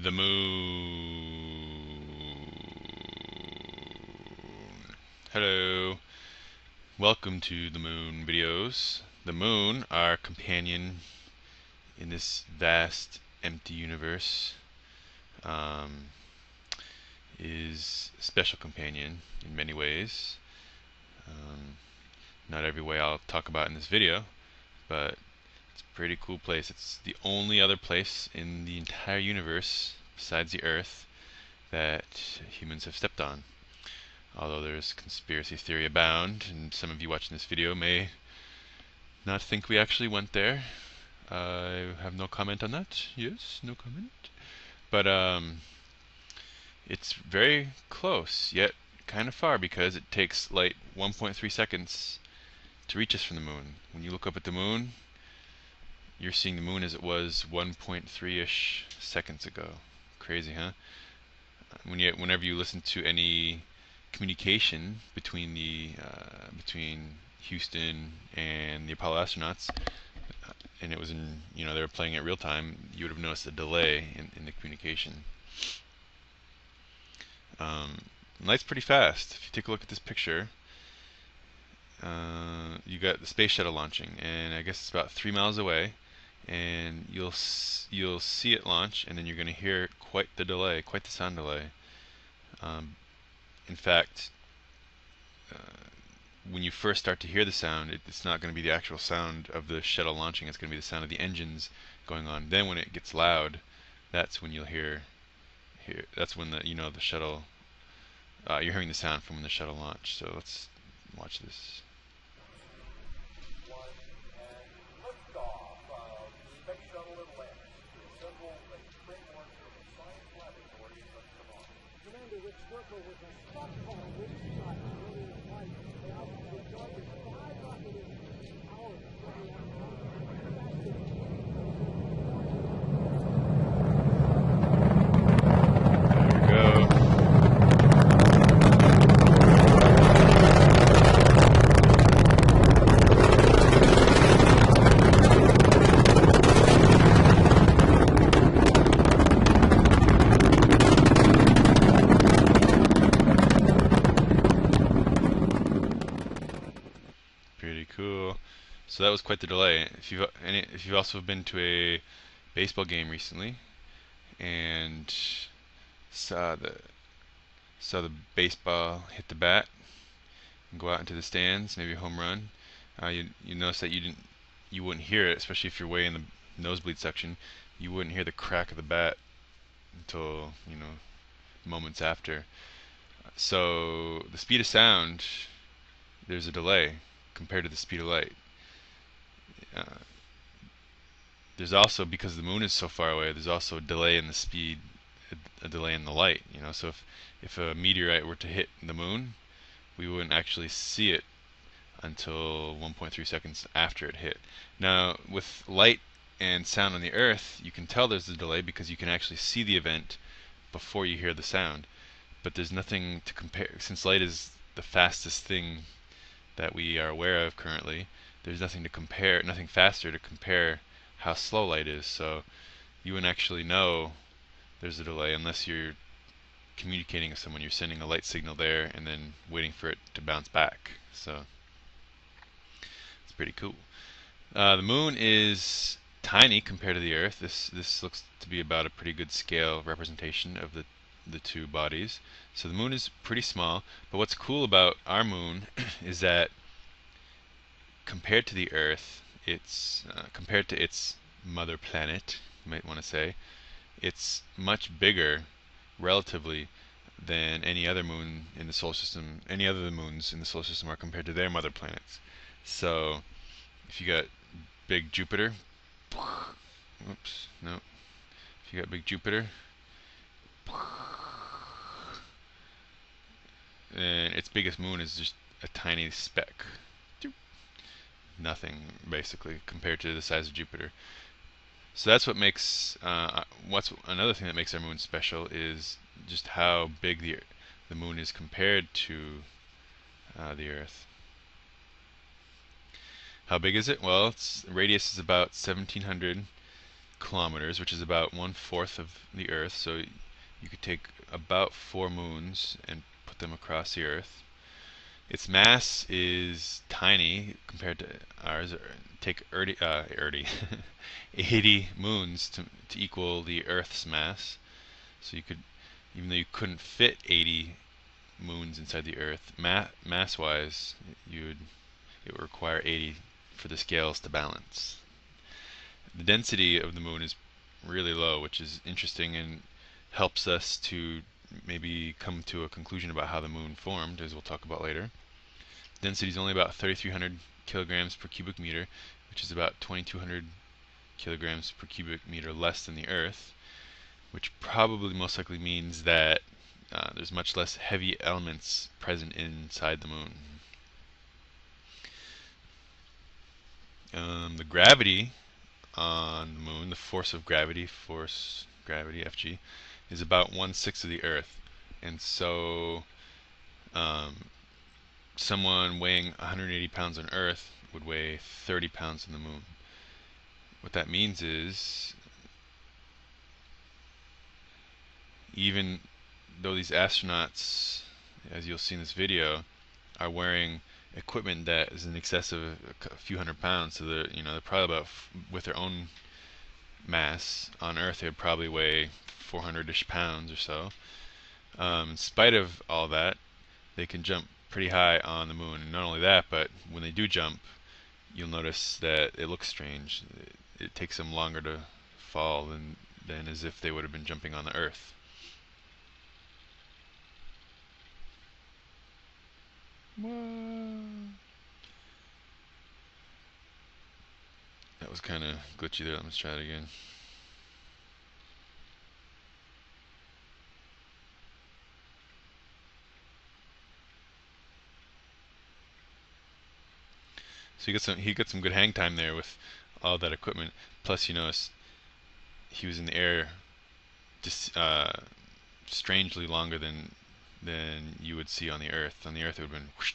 The moon. Hello. Welcome to the moon videos. The moon, our companion in this vast, empty universe, um, is a special companion in many ways. Um, Not every way I'll talk about in this video, but it's a pretty cool place. It's the only other place in the entire universe besides the Earth that humans have stepped on. Although there's conspiracy theory abound, and some of you watching this video may not think we actually went there. I have no comment on that. Yes, no comment. But it's very close, yet kind of far because it takes light 1.3 seconds to reach us from the moon. When you look up at the moon, you're seeing the moon as it was 1.3-ish seconds ago. Crazy, huh? Whenever you listen to any communication between Houston and the Apollo astronauts, and it was they were playing it real time, you would have noticed a delay in the communication. Light's pretty fast. If you take a look at this picture, you got the space shuttle launching, and I guess it's about 3 miles away, and you'll see it launch, and then you're going to hear quite the delay, quite the sound delay. In fact, when you first start to hear the sound, it's not going to be the actual sound of the shuttle launching. It's going to be the sound of the engines going on. Then when it gets loud, that's when you'll hear. That's when the shuttle. You're hearing the sound from when the shuttle launched. So let's watch this. Pretty cool. So that was quite the delay. If you've also been to a baseball game recently and saw the baseball hit the bat and go out into the stands, maybe a home run, you notice that you wouldn't hear it, especially if you're way in the nosebleed section. You wouldn't hear the crack of the bat until moments after. So the speed of sound, there's a delay compared to the speed of light. Uh, there's also, because the moon is so far away, there's also a delay in the speed, a delay in the light. So if a meteorite were to hit the moon, we wouldn't actually see it until 1.3 seconds after it hit. Now, with light and sound on the Earth, you can tell there's a delay because you can actually see the event before you hear the sound. But there's nothing to compare, since light is the fastest thing that we are aware of currently. There's nothing to compare, nothing faster to compare how slow light is. So you wouldn't actually know there's a delay unless you're communicating with someone. You're sending a light signal there and then waiting for it to bounce back. So it's pretty cool. The moon is tiny compared to the Earth. This looks to be about a pretty good scale representation of the two bodies. So the moon is pretty small, but what's cool about our moon is that compared to the Earth, compared to its mother planet, you might want to say, it's much bigger relatively than any other moon in the solar system. Any other moons in the solar system are compared to their mother planets. So if you got big Jupiter, oops, no. If you got big Jupiter, and its biggest moon is just a tiny speck. Nothing, basically, compared to the size of Jupiter. So that's what makes, what's another thing that makes our moon special is just how big the moon is compared to the Earth. How big is it? Well, its radius is about 1,700 kilometers, which is about 1/4 of the Earth. So you could take about 4 moons and put them across the Earth. Its mass is tiny compared to ours. Take 80 moons to equal the Earth's mass. So you could, even though you couldn't fit 80 moons inside the Earth, mass-wise, it would require 80 for the scales to balance. The density of the moon is really low, which is interesting and helps us to maybe come to a conclusion about how the moon formed, as we'll talk about later. Density is only about 3,300 kilograms per cubic meter, which is about 2,200 kilograms per cubic meter less than the Earth, which probably most likely means that there's much less heavy elements present inside the moon. The gravity on the moon, the force gravity, Fg, is about 1/6 of the Earth. And so someone weighing 180 pounds on Earth would weigh 30 pounds on the moon. What that means is, even though these astronauts, as you'll see in this video, are wearing equipment that is in excess of a few hundred pounds, so they're probably about, with their own mass on Earth, they would probably weigh 400-ish pounds or so. In spite of all that, they can jump pretty high on the moon. And not only that, but when they do jump, you'll notice that it looks strange. It takes them longer to fall than as if they would have been jumping on the Earth. Whoa. That was kind of glitchy there. Let's try it again. So he got some good hang time there with all that equipment. Plus, you notice he was in the air just strangely longer than you would see on the Earth. On the Earth, it would have been whoosh,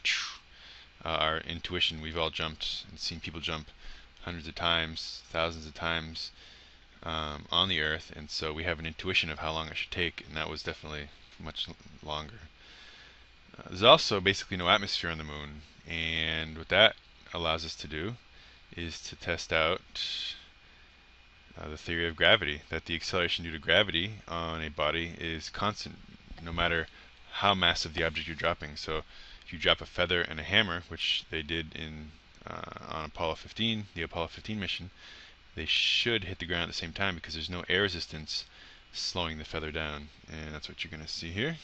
our intuition. We've all jumped and seen people jump hundreds of times, thousands of times on the Earth, and so we have an intuition of how long it should take, and that was definitely much longer. There's also basically no atmosphere on the moon, and what that allows us to do is to test out the theory of gravity, that the acceleration due to gravity on a body is constant no matter how massive the object you're dropping. So if you drop a feather and a hammer, which they did on Apollo 15, the Apollo 15 mission, they should hit the ground at the same time because there's no air resistance slowing the feather down, and that's what you're going to see here.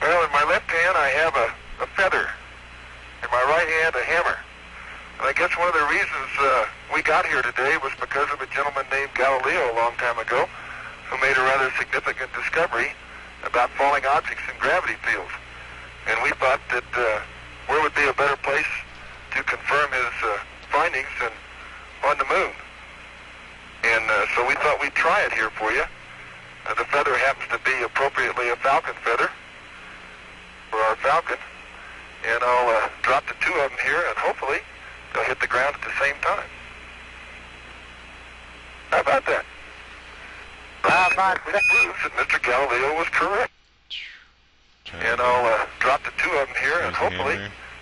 Well, in my left hand I have a feather, in my right hand a hammer. And I guess one of the reasons we got here today was because of a gentleman named Galileo a long time ago who made a rather significant discovery about falling objects in gravity fields. And we thought that where would be a better place to confirm his findings than on the moon. And so we thought we'd try it here for you. The feather happens to be appropriately a falcon feather for our falcon. And I'll drop the two of them here, and hopefully they'll hit the ground at the same time. How about that? Proves that Mr. Galileo was correct. And I'll drop the two of them here, and hopefully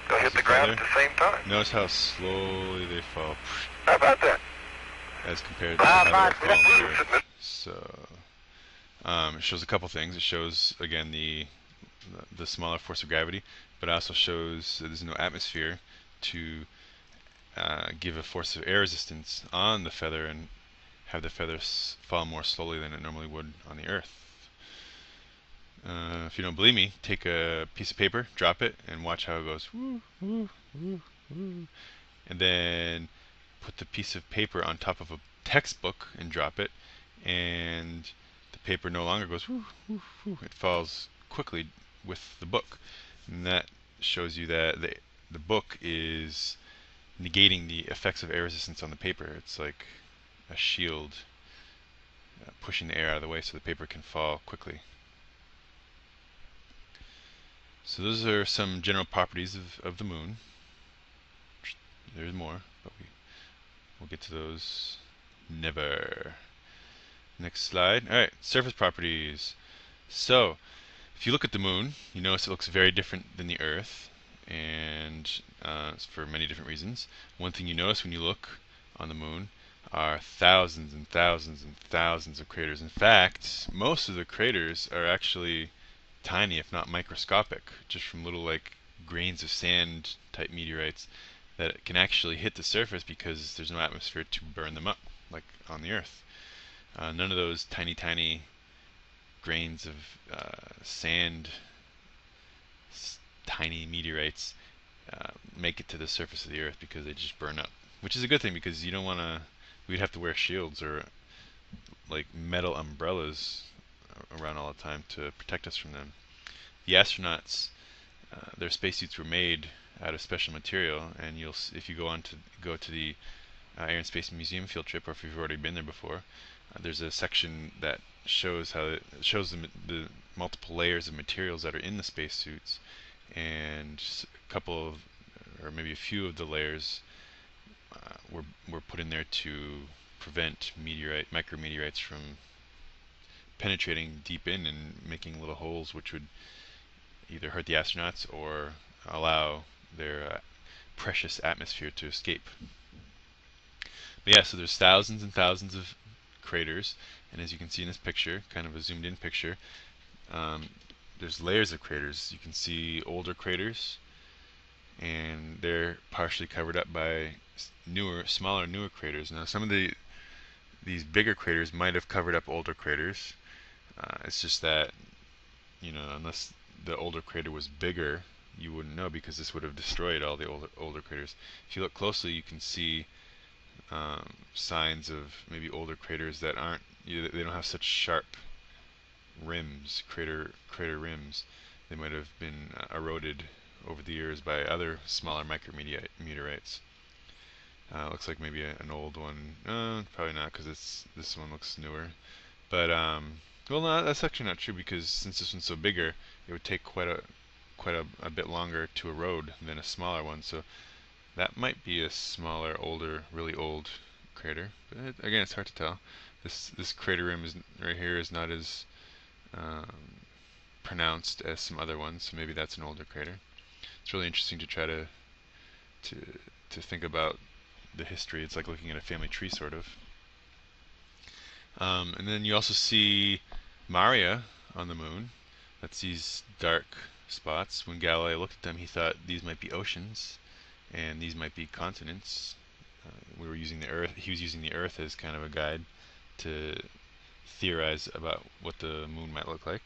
they'll hit the ground at the same time. Notice how slowly they fall. How about that? As compared to how they're falling here. So it shows a couple things. It shows, again, the smaller force of gravity, but it also shows that there's no atmosphere to give a force of air resistance on the feather and have the feathers fall more slowly than it normally would on the Earth. If you don't believe me, take a piece of paper, drop it, and watch how it goes. Woo, woo, woo, woo. And then put the piece of paper on top of a textbook and drop it, and the paper no longer goes woo, woo, woo. It falls quickly with the book. And that shows you that the book is negating the effects of air resistance on the paper. It's like a shield pushing the air out of the way so the paper can fall quickly. So those are some general properties of the moon. There's more, but We'll get to those never. Next slide. Alright, surface properties. So, if you look at the moon, you notice it looks very different than the Earth, and for many different reasons. One thing you notice when you look on the moon are thousands and thousands and thousands of craters. In fact, most of the craters are actually tiny, if not microscopic, just from little like grains of sand type meteorites that can actually hit the surface because there's no atmosphere to burn them up, like on the Earth. None of those tiny, tiny grains of sand, tiny meteorites, make it to the surface of the Earth because they just burn up. Which is a good thing because you don't want to. We'd have to wear shields or like metal umbrellas around all the time to protect us from them. The astronauts, their spacesuits were made out of special material, and if you go to the Air and Space Museum field trip, or if you've already been there before, there's a section that shows the multiple layers of materials that are in the spacesuits, and a couple of, or maybe a few of the layers were put in there to prevent micrometeorites from penetrating deep in and making little holes, which would either hurt the astronauts or allow their precious atmosphere to escape. But yeah, so there's thousands and thousands of craters, and as you can see in this picture, kind of a zoomed in picture, there's layers of craters. You can see older craters, and they're partially covered up by smaller, newer craters. Now, some of these bigger craters might have covered up older craters. It's just that, unless the older crater was bigger, you wouldn't know because this would have destroyed all the older craters. If you look closely, you can see signs of maybe older craters that they don't have such sharp rims, crater rims. They might have been eroded over the years by other smaller micrometeorites. Looks like maybe an old one. Probably not, because this one looks newer. But well, no, that's actually not true because since this one's so bigger, it would take quite a bit longer to erode than a smaller one. So that might be a smaller, older, really old crater. But again, it's hard to tell. This crater rim right here is not as pronounced as some other ones, so maybe that's an older crater. It's really interesting to try to think about the history. It's like looking at a family tree, sort of. And then you also see Maria on the moon. That's these dark spots. When Galileo looked at them, he thought these might be oceans, and these might be continents. We were using the Earth. He was using the Earth as kind of a guide to theorize about what the moon might look like.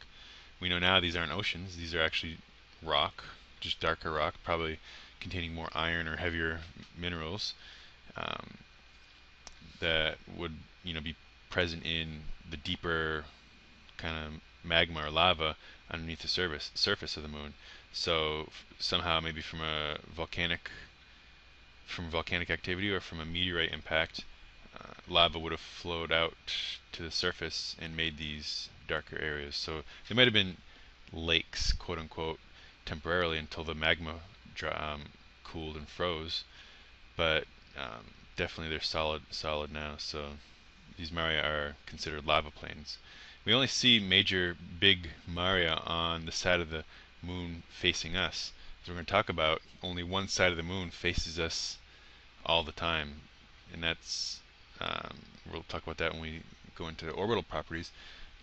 We know now these aren't oceans. These are actually rock, just darker rock, probably containing more iron or heavier minerals that would, be present in the deeper kind of magma or lava underneath the surface of the moon. So somehow, maybe from volcanic activity or from a meteorite impact, lava would have flowed out to the surface and made these darker areas. So they might have been lakes, quote unquote, temporarily until the magma cooled and froze. But definitely they're solid now. So these Maria are considered lava plains. We only see major big Maria on the side of the moon facing us. As we're going to talk about, only one side of the moon faces us all the time, and that's we'll talk about that when we go into orbital properties.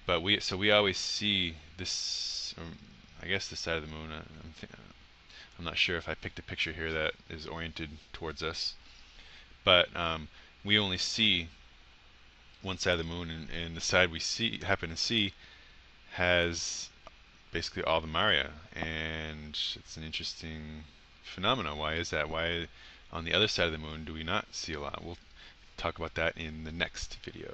But we always see this, I guess this side of the moon. I'm not sure if I picked a picture here that is oriented towards us, but we only see one side of the moon, and the side we happen to see has basically all the Maria, and it's an interesting phenomenon. Why is that? Why on the other side of the moon do we not see a lot? We'll talk about that in the next video.